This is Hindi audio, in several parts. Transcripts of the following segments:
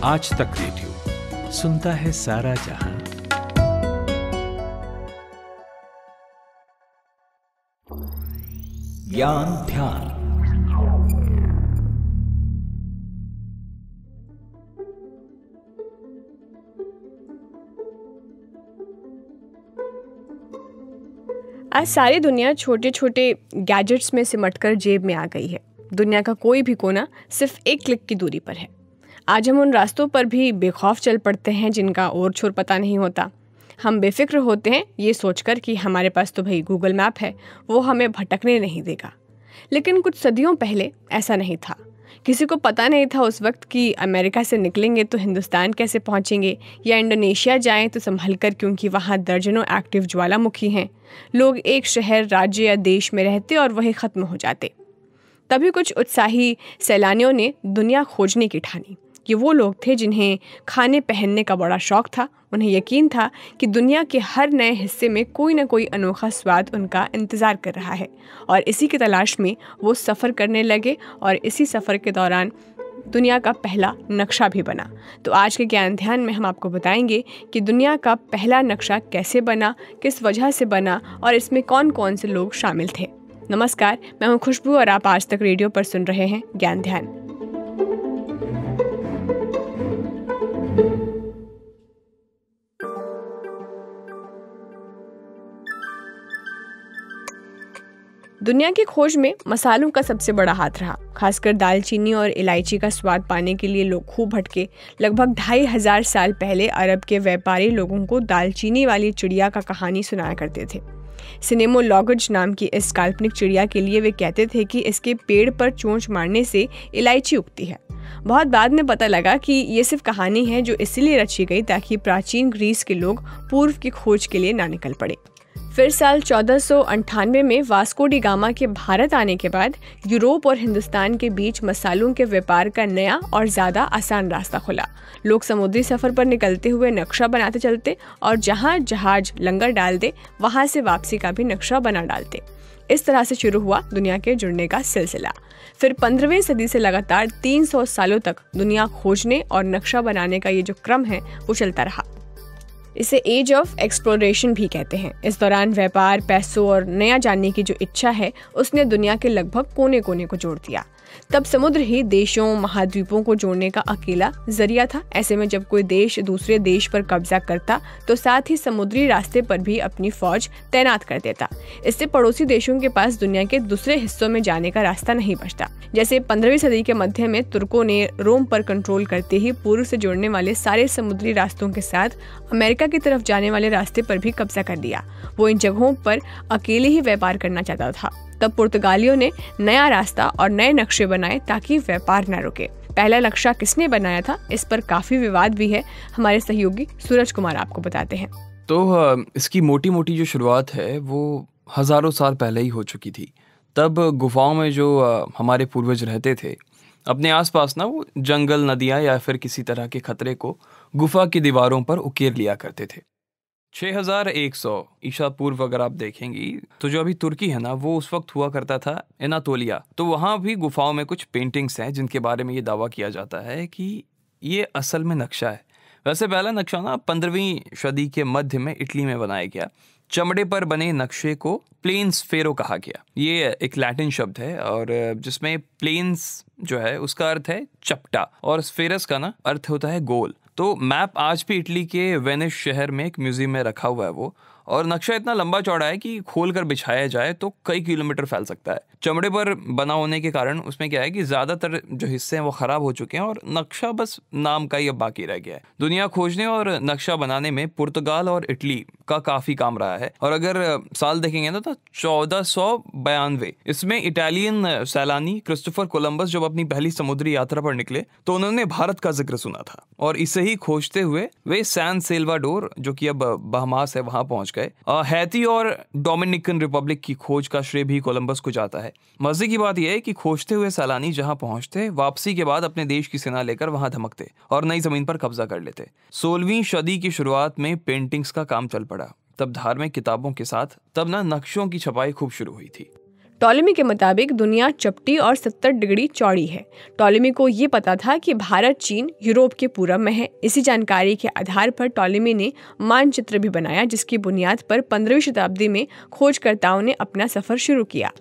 आज तक रेडियो सुनता है सारा जहां। ज्ञान ध्यान। आज सारी दुनिया छोटे छोटे गैजेट्स में सिमटकर जेब में आ गई है। दुनिया का कोई भी कोना सिर्फ एक क्लिक की दूरी पर है। आज हम उन रास्तों पर भी बेखौफ चल पड़ते हैं जिनका ओर छोर पता नहीं होता। हम बेफिक्र होते हैं ये सोचकर कि हमारे पास तो भाई गूगल मैप है, वो हमें भटकने नहीं देगा। लेकिन कुछ सदियों पहले ऐसा नहीं था। किसी को पता नहीं था उस वक्त कि अमेरिका से निकलेंगे तो हिंदुस्तान कैसे पहुंचेंगे, या इंडोनेशिया जाएं तो संभल कर, क्योंकि वहाँ दर्जनों एक्टिव ज्वालामुखी हैं। लोग एक शहर, राज्य या देश में रहते और वहीं ख़त्म हो जाते। तभी कुछ उत्साही सैलानियों ने दुनिया खोजने की ठानी। ये वो लोग थे जिन्हें खाने पहनने का बड़ा शौक था। उन्हें यकीन था कि दुनिया के हर नए हिस्से में कोई ना कोई अनोखा स्वाद उनका इंतज़ार कर रहा है, और इसी की तलाश में वो सफ़र करने लगे। और इसी सफ़र के दौरान दुनिया का पहला नक्शा भी बना। तो आज के ज्ञान ध्यान में हम आपको बताएंगे कि दुनिया का पहला नक्शा कैसे बना, किस वजह से बना, और इसमें कौन कौन से लोग शामिल थे। नमस्कार, मैं हूँ खुशबू और आप आज तक रेडियो पर सुन रहे हैं ज्ञान ध्यान। दुनिया की खोज में मसालों का सबसे बड़ा हाथ रहा। खासकर दालचीनी और इलायची का स्वाद पाने के लिए लोग खूब भटके। लगभग 2500 साल पहले अरब के व्यापारी लोगों को दालचीनी वाली चिड़िया का कहानी सुनाया करते थे। सिनेमोलॉगज नाम की इस काल्पनिक चिड़िया के लिए वे कहते थे कि इसके पेड़ पर चोंच मारने से इलायची उगती है। बहुत बाद में पता लगा कि ये सिर्फ कहानी है जो इसलिए रची गई ताकि प्राचीन ग्रीस के लोग पूर्व की खोज के लिए ना निकल पड़े। फिर साल 1498 में वास्को डी गामा के भारत आने के बाद यूरोप और हिंदुस्तान के बीच मसालों के व्यापार का नया और ज़्यादा आसान रास्ता खुला। लोग समुद्री सफ़र पर निकलते हुए नक्शा बनाते चलते, और जहाँ जहाज लंगर डाल दे वहाँ से वापसी का भी नक्शा बना डालते। इस तरह से शुरू हुआ दुनिया के जुड़ने का सिलसिला। फिर 15वीं सदी से लगातार 300 सालों तक दुनिया खोजने और नक्शा बनाने का ये जो क्रम है वो चलता रहा। इसे एज ऑफ एक्सप्लोरेशन भी कहते हैं। इस दौरान व्यापार, पैसों और नया जानने की जो इच्छा है उसने दुनिया के लगभग कोने कोने को जोड़ दिया। तब समुद्र ही देशों, महाद्वीपों को जोड़ने का अकेला जरिया था। ऐसे में जब कोई देश दूसरे देश पर कब्जा करता तो साथ ही समुद्री रास्ते पर भी अपनी फौज तैनात कर देता। इससे पड़ोसी देशों के पास दुनिया के दूसरे हिस्सों में जाने का रास्ता नहीं बचता। जैसे 15वीं सदी के मध्य में तुर्कों ने रोम पर कंट्रोल करते ही पूर्व से जुड़ने वाले सारे समुद्री रास्तों के साथ अमेरिका की तरफ जाने वाले रास्ते पर भी कब्जा कर लिया। वो इन जगहों पर अकेले ही व्यापार करना चाहता था। तब पुर्तगालियों ने नया रास्ता और नए नक्शे बनाए ताकि व्यापार न रुके। पहला नक्शा किसने बनाया था, इस पर काफी विवाद भी है। हमारे सहयोगी सूरज कुमार आपको बताते हैं। तो इसकी मोटी मोटी जो शुरुआत है वो हजारों साल पहले ही हो चुकी थी। तब गुफाओं में जो हमारे पूर्वज रहते थे, अपने आसपास ना वो जंगल, नदियाँ या फिर किसी तरह के खतरे को गुफा की दीवारों पर उकेर लिया करते थे। 6100 ईसा पूर्व अगर आप देखेंगी तो जो अभी तुर्की है ना, वो उस वक्त हुआ करता था एनातोलिया। तो वहाँ भी गुफाओं में कुछ पेंटिंग्स हैं जिनके बारे में ये दावा किया जाता है कि ये असल में नक्शा है। वैसे पहला नक्शा ना 15वीं सदी के मध्य में इटली में बनाया गया। चमड़े पर बने नक्शे को प्लेन्स फेरो कहा गया। ये एक लैटिन शब्द है और जिसमें प्लेन्स जो है उसका अर्थ है चपटा और स्फेरस का ना अर्थ होता है गोल। तो मैप आज भी इटली के वेनिस शहर में एक म्यूजियम में रखा हुआ है वो, और नक्शा इतना लंबा चौड़ा है कि खोल कर बिछाया जाए तो कई किलोमीटर फैल सकता है। चमड़े पर बना होने के कारण उसमें क्या है कि ज़्यादातर जो हिस्से हैं वो ख़राब हो चुके हैं और नक्शा बस नाम का ही अब बाकी रह गया है। दुनिया खोजने और नक्शा बनाने में पुर्तगाल और इटली का काफ़ी काम रहा है। और अगर साल देखेंगे ना तो 1492 इसमें इटालियन सैलानी क्रिस्टोफर कोलंबस जब अपनी पहली समुद्री यात्रा पर निकले तो उन्होंने भारत का जिक्र सुना था, और इसे ही खोजते हुए वे सैन सेल्वाडोर, जो कि अब बहामास है, वहां पहुंच गए। हैती और डोमिनिकन रिपब्लिक की खोज का श्रेय भी कोलंबस को जाता है। मजे की बात यह है कि खोजते हुए सैलानी जहां पहुंचते, वापसी के बाद अपने देश की सेना लेकर वहां धमकते और नई जमीन पर कब्जा कर लेते। 16वीं सदी की शुरुआत में पेंटिंग्स का काम चल पड़ा। तब धार्मिक किताबों के साथ तब ना नक्शों की छपाई खूब शुरू हुई थी। टॉलेमी के मुताबिक दुनिया चपटी और 70 डिग्री चौड़ी है। टॉलेमी को ये पता था कि भारत, चीन, यूरोप के पूरब में है। इसी जानकारी के आधार पर टॉलेमी ने मानचित्र भी बनाया, जिसकी बुनियाद पर 15वीं शताब्दी में खोजकर्ताओं ने अपना सफर शुरू किया।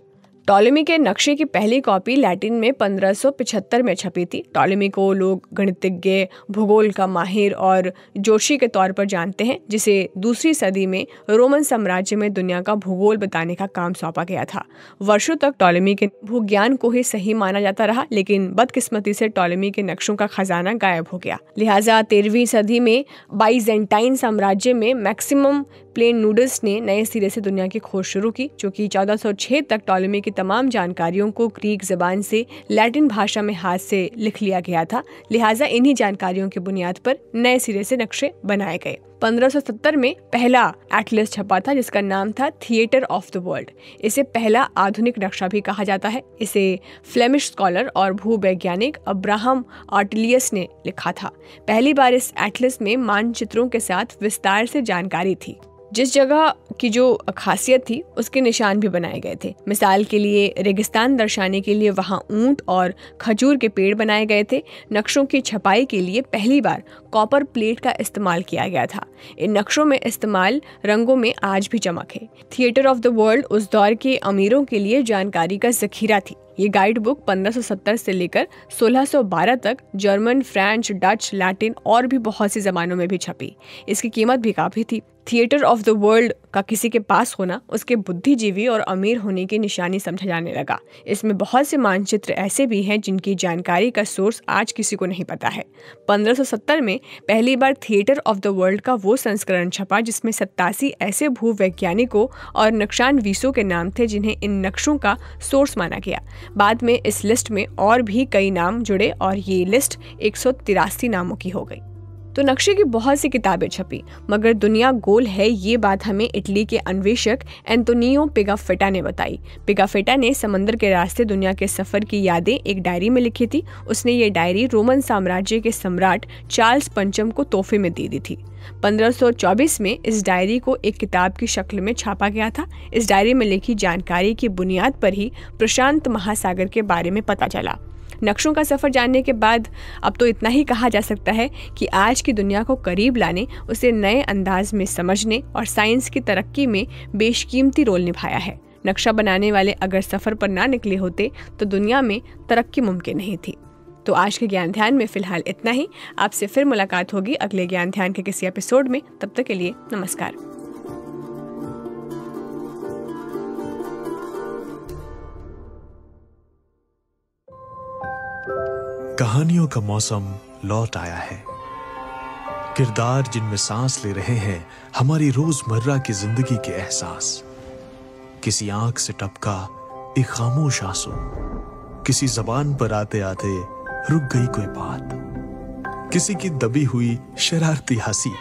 टॉलेमी के नक्शे की पहली कॉपी लैटिन में 1575 में छपी थी। टॉलेमी को लोग गणितज्ञ, भूगोल का माहिर और जोशी के तौर पर जानते हैं, जिसे दूसरी सदी में रोमन साम्राज्य में दुनिया का भूगोल बताने का काम सौंपा गया था। वर्षों तक टॉलेमी के भूज्ञान को ही सही माना जाता रहा, लेकिन बदकिस्मती से टॉलेमी के नक्शों का खजाना गायब हो गया। लिहाजा 13वीं सदी में बाइजेंटाइन साम्राज्य में मैक्सिमम प्लेनुडस ने नए सिरे से दुनिया की खोज शुरू की, जो कि 1406 तक टॉलेमी की तमाम जानकारियों को ग्रीक ज़बान से लैटिन भाषा में हाथ से लिख लिया गया था। लिहाजा इन्हीं जानकारियों की बुनियाद पर नए सिरे से नक्शे बनाए गए। 1570 में पहला एटलस छपा था, जिसका नाम था थिएटर ऑफ द वर्ल्ड। इसे पहला आधुनिक नक्शा भी कहा जाता है। इसे फ्लेमिश स्कॉलर और भूवैज्ञानिक अब्राहम आर्टिलियस ने लिखा था। पहली बार इस एटलस में मानचित्रों के साथ विस्तार से जानकारी थी। जिस जगह की जो खासियत थी उसके निशान भी बनाए गए थे। मिसाल के लिए रेगिस्तान दर्शाने के लिए वहां ऊंट और खजूर के पेड़ बनाए गए थे। नक्शों की छपाई के लिए पहली बार कॉपर प्लेट का इस्तेमाल किया गया था। इन नक्शों में इस्तेमाल रंगों में आज भी चमक है। थिएटर ऑफ द वर्ल्ड उस दौर के अमीरों के लिए जानकारी का जखीरा थी। ये गाइड बुक 1570 से लेकर 1612 तक जर्मन, फ्रेंच, डच, लैटिन और भी बहुत सी जबानों में भी छपी। इसकी कीमत भी काफी थी। थिएटर ऑफ द वर्ल्ड का किसी के पास होना उसके बुद्धिजीवी और अमीर होने की निशानी समझा जाने लगा। इसमें बहुत से मानचित्र ऐसे भी हैं जिनकी जानकारी का सोर्स आज किसी को नहीं पता है। 1570 में पहली बार थिएटर ऑफ द वर्ल्ड का वो संस्करण छपा जिसमें 87 ऐसे भूवैज्ञानिकों और नक्शानवीसों के नाम थे जिन्हें इन नक्शों का सोर्स माना गया। बाद में इस लिस्ट में और भी कई नाम जुड़े और ये लिस्ट 183 नामों की हो गई। तो नक्शे की बहुत सी किताबें छपी, मगर दुनिया गोल है ये बात हमें इटली के अन्वेषक एंटोनियो पिगाफेटा ने बताई। पिगाफेटा ने समंदर के रास्ते दुनिया के सफर की यादें एक डायरी में लिखी थी। उसने ये डायरी रोमन साम्राज्य के सम्राट चार्ल्स पंचम को तोहफे में दे दी थी। 1524 में इस डायरी को एक किताब की शक्ल में छापा गया था। इस डायरी में लिखी जानकारी की बुनियाद पर ही प्रशांत महासागर के बारे में पता चला। नक्शों का सफर जानने के बाद अब तो इतना ही कहा जा सकता है कि आज की दुनिया को करीब लाने, उसे नए अंदाज में समझने और साइंस की तरक्की में बेशकीमती रोल निभाया है। नक्शा बनाने वाले अगर सफर पर ना निकले होते तो दुनिया में तरक्की मुमकिन नहीं थी। तो आज के ज्ञान ध्यान में फिलहाल इतना ही। आपसे फिर मुलाकात होगी अगले ज्ञान ध्यान के किसी एपिसोड में। तब तक के लिए नमस्कार। कहानियों का मौसम लौट आया है। किरदार जिनमें सांस ले रहे हैं हमारी रोजमर्रा की जिंदगी के एहसास। किसी आंख से टपका एक खामोश आंसू, किसी जबान पर आते आते रुक गई कोई बात, किसी की दबी हुई शरारती हंसी,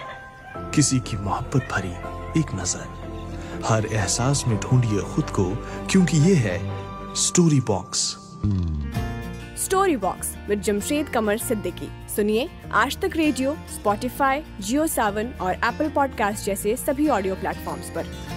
किसी की मोहब्बत भरी एक नजर। हर एहसास में ढूंढिए खुद को, क्योंकि ये है story box. Story box with Jamshed Qamar Siddiqui. सुनिए आज तक रेडियो, स्पॉटिफाई, जियो सावन और एप्पल पॉडकास्ट जैसे सभी ऑडियो प्लेटफॉर्म्स पर।